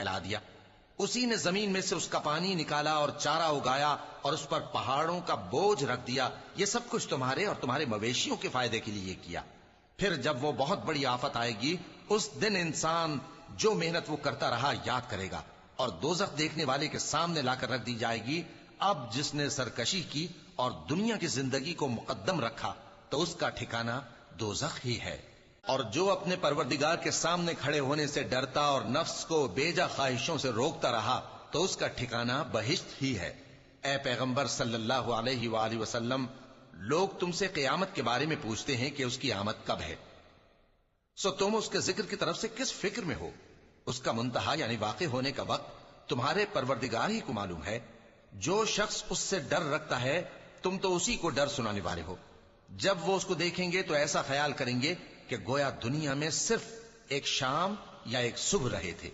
پھیلا دیا. اسی نے زمین میں سے اس کا پانی نکالا اور چارہ اگایا اور اس پر پہاڑوں کا بوجھ رکھ دیا. یہ سب کچھ تمہارے اور تمہارے مویشیوں کے فائدے کے لیے کیا. پھر جب وہ بہت بڑی آفت آئے گی اس دن انسان جو محنت وہ کرتا رہا یاد کرے گا اور دوزخ دیکھنے والے کے سامنے لا کر رکھ دی جائے گی. اب جس نے سرکشی کی اور دنیا کی زندگی کو مقدم رکھا تو اس کا ٹھکانہ دوزخ ہی ہے. اور جو اپنے پروردگار کے سامنے کھڑے ہونے سے ڈرتا اور نفس کو بیجا خواہشوں سے روکتا رہا تو اس کا ٹھکانہ بہشت ہی ہے. اے پیغمبر صلی اللہ علیہ وآلہ وسلم، لوگ تم سے قیامت کے بارے میں پوچھتے ہیں کہ اس کی آمد کب ہے، سو تم اس کے ذکر کی طرف سے کس فکر میں ہو؟ اس کا منتہا یعنی واقع ہونے کا وقت تمہارے پروردگار ہی کو معلوم ہے. جو شخص اس سے ڈر رکھتا ہے تم تو اسی کو ڈر سنانے والے ہو. جب وہ اس کو دیکھیں گے تو ایسا خیال کریں گے کہ گویا دنیا میں صرف ایک شام یا ایک صبح رہے تھے.